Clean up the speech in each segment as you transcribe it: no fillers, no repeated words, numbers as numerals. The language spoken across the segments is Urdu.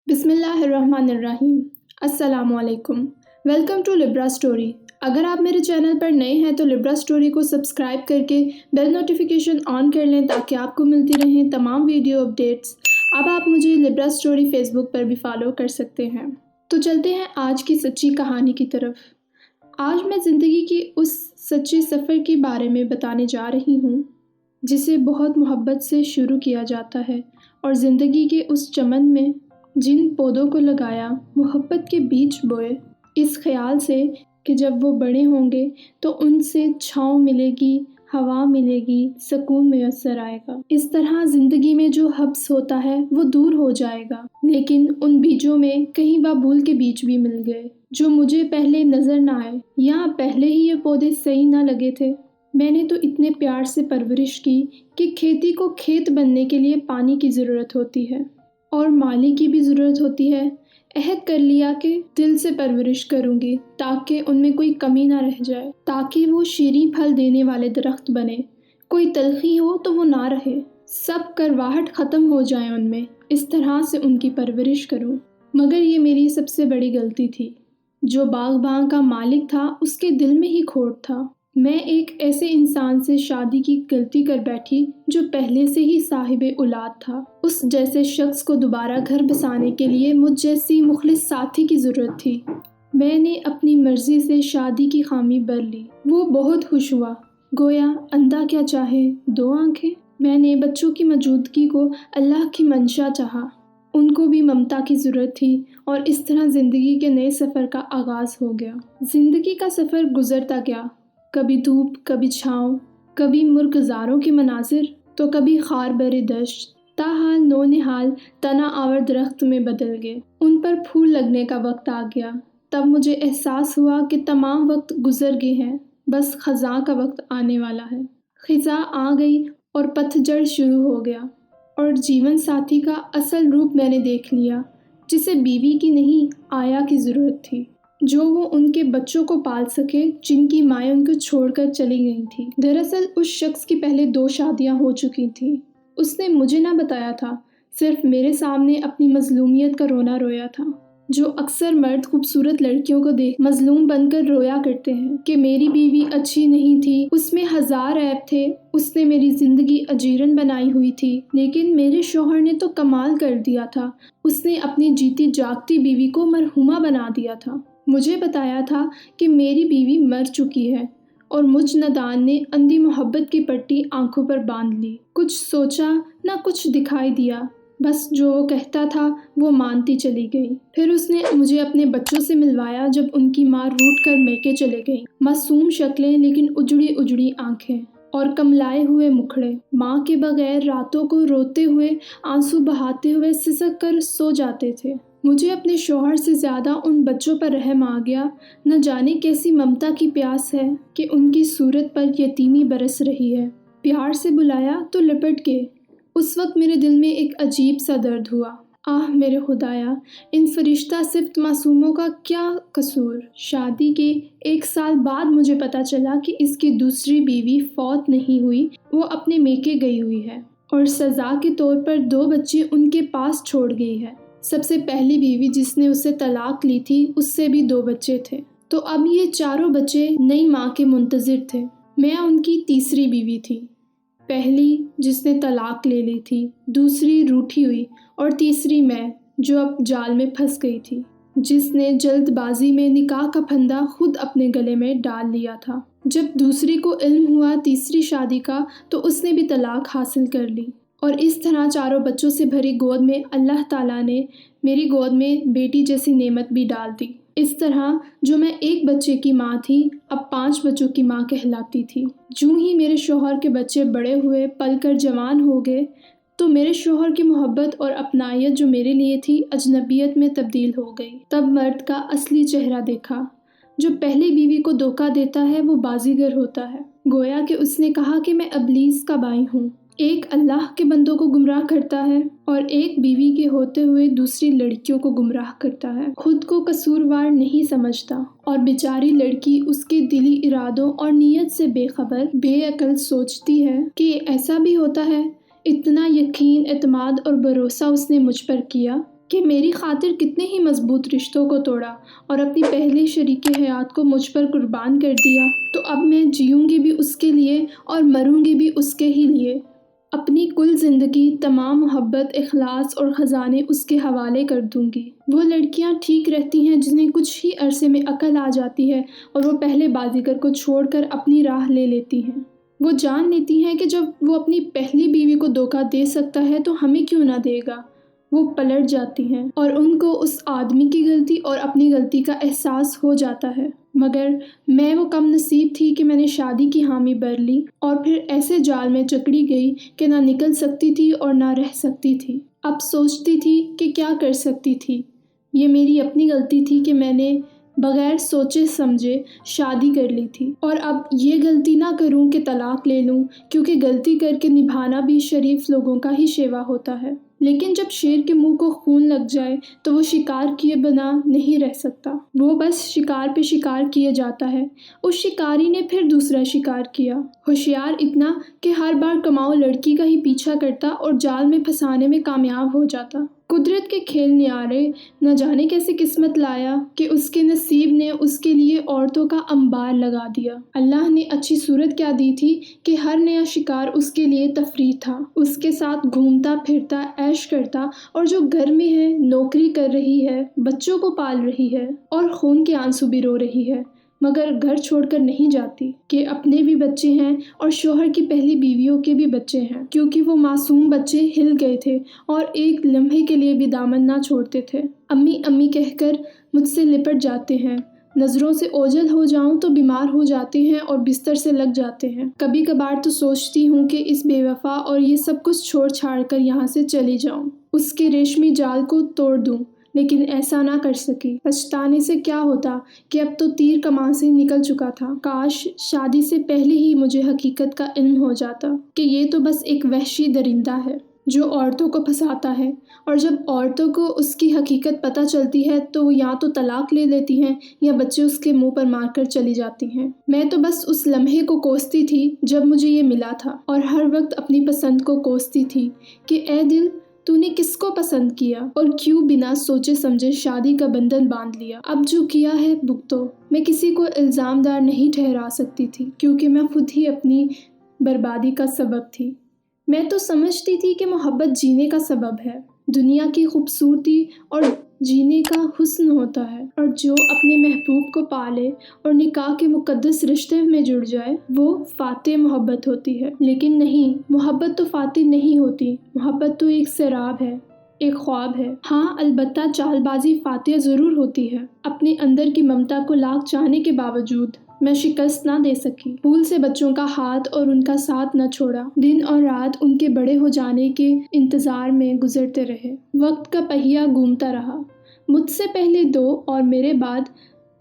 بسم اللہ الرحمن الرحیم۔ السلام علیکم، ویلکم ٹو لبرا اسٹوری۔ اگر آپ میرے چینل پر نئے ہیں تو لبرا اسٹوری کو سبسکرائب کر کے بیل نوٹیفیکیشن آن کر لیں تاکہ آپ کو ملتی رہیں تمام ویڈیو اپڈیٹس۔ اب آپ مجھے لبرا اسٹوری فیس بک پر بھی فالو کر سکتے ہیں۔ تو چلتے ہیں آج کی سچی کہانی کی طرف۔ آج میں زندگی کی اس سچے سفر کے بارے میں بتانے جا رہی ہوں جسے بہت محبت سے شروع کیا جاتا ہے، اور زندگی کے اس چمن میں جن پودوں کو لگایا، محبت کے بیج بوئے، اس خیال سے کہ جب وہ بڑے ہوں گے تو ان سے چھاؤں ملے گی، ہوا ملے گی، سکون میسر آئے گا۔ اس طرح زندگی میں جو حبس ہوتا ہے وہ دور ہو جائے گا، لیکن ان بیجوں میں کہیں بابول کے بیج بھی مل گئے جو مجھے پہلے نظر نہ آئے، یا پہلے ہی یہ پودے صحیح نہ لگے تھے۔ میں نے تو اتنے پیار سے پرورش کی کہ کھیتی کو کھیت بننے کے لیے پانی کی ضرورت ہوتی ہے اور مالی کی بھی ضرورت ہوتی ہے۔ عہد کر لیا کہ دل سے پرورش کروں گی تاکہ ان میں کوئی کمی نہ رہ جائے، تاکہ وہ شیریں پھل دینے والے درخت بنے، کوئی تلخی ہو تو وہ نہ رہے، سب کرواہٹ ختم ہو جائے ان میں، اس طرح سے ان کی پرورش کروں۔ مگر یہ میری سب سے بڑی غلطی تھی۔ جو باغباں کا مالک تھا اس کے دل میں ہی کھوٹ تھا۔ میں ایک ایسے انسان سے شادی کی غلطی کر بیٹھی جو پہلے سے ہی صاحب اولاد تھا۔ اس جیسے شخص کو دوبارہ گھر بسانے کے لیے مجھ جیسی مخلص ساتھی کی ضرورت تھی۔ میں نے اپنی مرضی سے شادی کی خامی بھر لی۔ وہ بہت خوش ہوا، گویا اندھا کیا چاہے دو آنکھیں۔ میں نے بچوں کی موجودگی کو اللہ کی منشا چاہا، ان کو بھی ممتا کی ضرورت تھی، اور اس طرح زندگی کے نئے سفر کا آغاز ہو گیا۔ زندگی کا سفر گزرتا گیا، کبھی دھوپ، کبھی چھاؤں، کبھی مرغزاروں کے مناظر تو کبھی خار بھرے دشت، تاحال نو نہال تنا آور درخت میں بدل گئے۔ ان پر پھول لگنے کا وقت آ گیا۔ تب مجھے احساس ہوا کہ تمام وقت گزر گئے ہیں، بس خزاں کا وقت آنے والا ہے۔ خزاں آ گئی اور پتجھڑ شروع ہو گیا، اور جیون ساتھی کا اصل روپ میں نے دیکھ لیا، جسے بیوی کی نہیں آیا کی ضرورت تھی، جو وہ ان کے بچوں کو پال سکے جن کی مائیں ان کو چھوڑ کر چلی گئی تھی۔ دراصل اس شخص کی پہلے 2 شادیاں ہو چکی تھیں۔ اس نے مجھے نہ بتایا تھا، صرف میرے سامنے اپنی مظلومیت کا رونا رویا تھا، جو اکثر مرد خوبصورت لڑکیوں کو دیکھ مظلوم بن کر رویا کرتے ہیں کہ میری بیوی اچھی نہیں تھی، اس میں 1000 عیب تھے، اس نے میری زندگی اجیرن بنائی ہوئی تھی، لیکن میرے شوہر نے تو کمال کر دیا تھا، اس نے اپنی جیتی جاگتی بیوی کو مرحومہ بنا دیا تھا۔ مجھے بتایا تھا کہ میری بیوی مر چکی ہے، اور مجھ نادان نے اندھی محبت کی پٹی آنکھوں پر باندھ لی۔ کچھ سوچا نہ کچھ دکھائی دیا، بس جو وہ کہتا تھا وہ مانتی چلی گئی۔ پھر اس نے مجھے اپنے بچوں سے ملوایا جب ان کی ماں روٹھ کر میکے چلے گئی۔ معصوم شکلیں لیکن اجڑی اجڑی آنکھیں اور کملائے ہوئے مکھڑے، ماں کے بغیر راتوں کو روتے ہوئے، آنسو بہاتے ہوئے سسک کر سو جاتے تھے۔ مجھے اپنے شوہر سے زیادہ ان بچوں پر رحم آ گیا۔ نہ جانے کیسی ممتا کی پیاس ہے کہ ان کی صورت پر یتیمی برس رہی ہے۔ پیار سے بلایا تو لپٹ کے۔ اس وقت میرے دل میں ایک عجیب سا درد ہوا۔ آہ میرے خدایا، ان فرشتہ صفت معصوموں کا کیا قصور؟ شادی کے 1 سال بعد مجھے پتا چلا کہ اس کی دوسری بیوی فوت نہیں ہوئی، وہ اپنے میکے گئی ہوئی ہے، اور سزا کے طور پر 2 بچے ان کے پاس چھوڑ گئی ہے۔ سب سے پہلی بیوی جس نے اسے طلاق لی تھی، اس سے بھی 2 بچے تھے، تو اب یہ 4 بچے نئی ماں کے منتظر تھے۔ میں ان کی تیسری بیوی تھی۔ پہلی جس نے طلاق لے لی تھی، دوسری روٹھی ہوئی، اور تیسری میں جو اب جال میں پھنس گئی تھی، جس نے جلد بازی میں نکاح کا پھندا خود اپنے گلے میں ڈال لیا تھا۔ جب دوسری کو علم ہوا تیسری شادی کا تو اس نے بھی طلاق حاصل کر لی، اور اس طرح 4 بچوں سے بھری گود میں اللہ تعالیٰ نے میری گود میں بیٹی جیسی نعمت بھی ڈال دی۔ اس طرح جو میں 1 بچے کی ماں تھی، اب 5 بچوں کی ماں کہلاتی تھی۔ جوں ہی میرے شوہر کے بچے بڑے ہوئے، پل کر جوان ہو گئے، تو میرے شوہر کی محبت اور اپنائیت جو میرے لیے تھی، اجنبیت میں تبدیل ہو گئی۔ تب مرد کا اصلی چہرہ دیکھا۔ جو پہلی بیوی کو دھوکہ دیتا ہے وہ بازیگر ہوتا ہے۔ گویا کہ اس نے کہا کہ میں ابلیس کا بھائی ہوں، ایک اللہ کے بندوں کو گمراہ کرتا ہے اور ایک بیوی کے ہوتے ہوئے دوسری لڑکیوں کو گمراہ کرتا ہے، خود کو قصوروار نہیں سمجھتا، اور بیچاری لڑکی اس کے دلی ارادوں اور نیت سے بے خبر، بے عقل سوچتی ہے کہ ایسا بھی ہوتا ہے۔ اتنا یقین، اعتماد اور بھروسہ اس نے مجھ پر کیا، کہ میری خاطر کتنے ہی مضبوط رشتوں کو توڑا اور اپنی پہلی شریک حیات کو مجھ پر قربان کر دیا، تو اب میں جیوں گی بھی اس کے لیے اور مروں گی بھی اس کے ہی لیے۔ اپنی کل زندگی، تمام محبت، اخلاص اور خزانے اس کے حوالے کر دوں گی۔ وہ لڑکیاں ٹھیک رہتی ہیں جنہیں کچھ ہی عرصے میں عقل آ جاتی ہے اور وہ پہلے بازیگر کو چھوڑ کر اپنی راہ لے لیتی ہیں۔ وہ جان لیتی ہیں کہ جب وہ اپنی پہلی بیوی کو دھوکہ دے سکتا ہے تو ہمیں کیوں نہ دے گا۔ وہ پلٹ جاتی ہیں اور ان کو اس آدمی کی غلطی اور اپنی غلطی کا احساس ہو جاتا ہے، مگر میں وہ کم نصیب تھی کہ میں نے شادی کی حامی بھر لی اور پھر ایسے جال میں جکڑی گئی کہ نہ نکل سکتی تھی اور نہ رہ سکتی تھی۔ اب سوچتی تھی کہ کیا کر سکتی تھی۔ یہ میری اپنی غلطی تھی کہ میں نے بغیر سوچے سمجھے شادی کر لی تھی، اور اب یہ غلطی نہ کروں کہ طلاق لے لوں، کیونکہ غلطی کر کے نبھانا بھی شریف لوگوں کا ہی شیوا ہوتا ہے۔ لیکن جب شیر کے منہ کو خون لگ جائے تو وہ شکار کیے بنا نہیں رہ سکتا، وہ بس شکار پہ شکار کیے جاتا ہے۔ اس شکاری نے پھر دوسرا شکار کیا، ہوشیار اتنا کہ ہر بار کماؤ لڑکی کا ہی پیچھا کرتا اور جال میں پھنسانے میں کامیاب ہو جاتا۔ قدرت کے کھیل نیارے، نہ جانے کیسے قسمت لایا کہ اس کے نصیب نے اس کے لیے عورتوں کا انبار لگا دیا۔ اللہ نے اچھی صورت کیا دی تھی کہ ہر نیا شکار اس کے لیے تفریح تھا، اس کے ساتھ گھومتا پھرتا، عیش کرتا، اور جو گھر میں ہے، نوکری کر رہی ہے، بچوں کو پال رہی ہے اور خون کے آنسو بھی رو رہی ہے، مگر گھر چھوڑ کر نہیں جاتی، کہ اپنے بھی بچے ہیں اور شوہر کی پہلی بیویوں کے بھی بچے ہیں، کیونکہ وہ معصوم بچے ہل گئے تھے اور ایک لمحے کے لیے بھی دامن نہ چھوڑتے تھے۔ امی امی کہہ کر مجھ سے لپٹ جاتے ہیں، نظروں سے اوجھل ہو جاؤں تو بیمار ہو جاتے ہیں اور بستر سے لگ جاتے ہیں۔ کبھی کبھار تو سوچتی ہوں کہ اس بے وفا اور یہ سب کچھ چھوڑ چھاڑ کر یہاں سے چلی جاؤں، اس کے ریشمی جال کو توڑ دوں، لیکن ایسا نہ کر سکی۔ پچھتانے سے کیا ہوتا کہ اب تو تیر کمان سے نکل چکا تھا۔ کاش شادی سے پہلے ہی مجھے حقیقت کا علم ہو جاتا کہ یہ تو بس ایک وحشی درندہ ہے جو عورتوں کو پھنساتا ہے، اور جب عورتوں کو اس کی حقیقت پتہ چلتی ہے تو وہ یا تو طلاق لے لیتی ہیں یا بچے اس کے منہ پر مار کر چلی جاتی ہیں۔ میں تو بس اس لمحے کو کوستی تھی جب مجھے یہ ملا تھا، اور ہر وقت اپنی پسند کو کوستی تھی کہ اے دل، تو نے کس کو پسند کیا اور کیوں بنا سوچے سمجھے شادی کا بندھن باندھ لیا؟ اب جو کیا ہے بھگتو۔ میں کسی کو الزام دار نہیں ٹھہرا سکتی تھی، کیونکہ میں خود ہی اپنی بربادی کا سبب تھی۔ میں تو سمجھتی تھی کہ محبت جینے کا سبب ہے، دنیا کی خوبصورتی اور جینے کا حسن ہوتا ہے، اور جو اپنے محبوب کو پالے اور نکاح کے مقدس رشتے میں جڑ جائے وہ فاتح محبت ہوتی ہے۔ لیکن نہیں، محبت تو فاتح نہیں ہوتی، محبت تو ایک سراب ہے، ایک خواب ہے۔ ہاں البتہ چال بازی فاتح ضرور ہوتی ہے۔ اپنے اندر کی ممتا کو لاکھ چاہنے کے باوجود میں شکست نہ دے سکی۔ پھول سے بچوں کا ہاتھ اور ان کا ساتھ نہ چھوڑا، دن اور رات ان کے بڑے ہو جانے کے انتظار میں گزرتے رہے۔ وقت کا پہیہ گھومتا رہا۔ مجھ سے پہلے 2 اور میرے بعد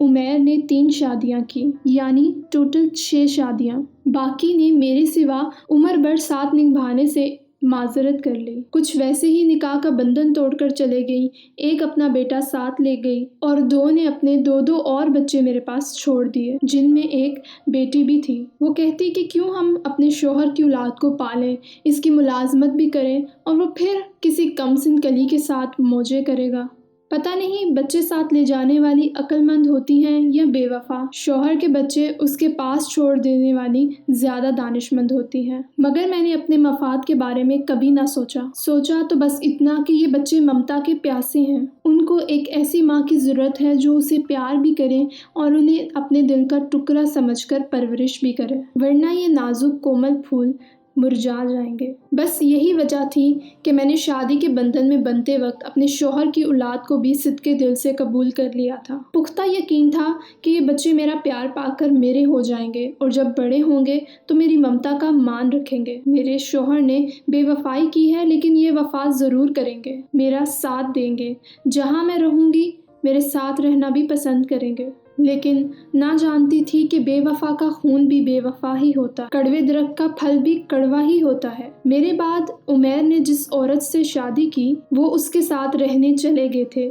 عمیر نے 3 شادیاں کی، یعنی ٹوٹل 6 شادیاں۔ باقی نے میرے سوا عمر بھر ساتھ نبھانے سے معذرت کر لی، کچھ ویسے ہی نکاح کا بندھن توڑ کر چلے گئیں، ایک اپنا بیٹا ساتھ لے گئی اور 2 نے اپنے 2 اور بچے میرے پاس چھوڑ دیے، جن میں ایک بیٹی بھی تھی۔ وہ کہتی کہ کیوں ہم اپنے شوہر کی اولاد کو پالیں، اس کی ملازمت بھی کریں اور وہ پھر کسی کم سن کلی کے ساتھ موجے کرے گا۔ پتہ نہیں بچے ساتھ لے جانے والی عقل مند ہوتی ہیں یا بے وفا، شوہر کے بچے اس کے پاس چھوڑ دینے والی زیادہ دانش مند ہوتی ہیں۔ مگر میں نے اپنے مفاد کے بارے میں کبھی نہ سوچا تو بس اتنا کہ یہ بچے ممتا کے پیاسے ہیں، ان کو ایک ایسی ماں کی ضرورت ہے جو اسے پیار بھی کرے اور انہیں اپنے دل کا ٹکڑا سمجھ کر پرورش بھی کرے، ورنہ یہ نازک کومل پھول مرجھا جائیں گے۔ بس یہی وجہ تھی کہ میں نے شادی کے بندھن میں بندھتے وقت اپنے شوہر کی اولاد کو بھی صدقے دل سے قبول کر لیا تھا۔ پختہ یقین تھا کہ یہ بچے میرا پیار پا کر میرے ہو جائیں گے اور جب بڑے ہوں گے تو میری ممتا کا مان رکھیں گے۔ میرے شوہر نے بے وفائی کی ہے لیکن یہ وفا ضرور کریں گے، میرا ساتھ دیں گے، جہاں میں رہوں گی میرے ساتھ رہنا بھی پسند کریں گے۔ لیکن نہ جانتی تھی کہ بے وفا کا خون بھی بے وفا ہی ہوتا، کڑوے درخت کا پھل بھی کڑوا ہی ہوتا ہے۔ میرے بعد عمیر نے جس عورت سے شادی کی وہ اس کے ساتھ رہنے چلے گئے تھے،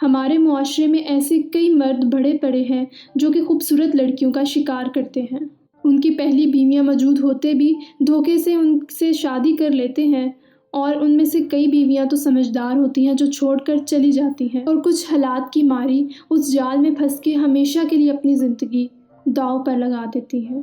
ہمارے معاشرے میں ایسے کئی مرد بڑے پڑے ہیں جو کہ خوبصورت لڑکیوں کا شکار کرتے ہیں، ان کی پہلی بیویاں موجود ہوتے بھی دھوکے سے ان سے شادی کر لیتے ہیں، اور ان میں سے کئی بیویاں تو سمجھدار ہوتی ہیں جو چھوڑ کر چلی جاتی ہیں، اور کچھ حالات کی ماری اس جال میں پھنس کے ہمیشہ کے لیے اپنی زندگی داؤ پر لگا دیتی ہیں۔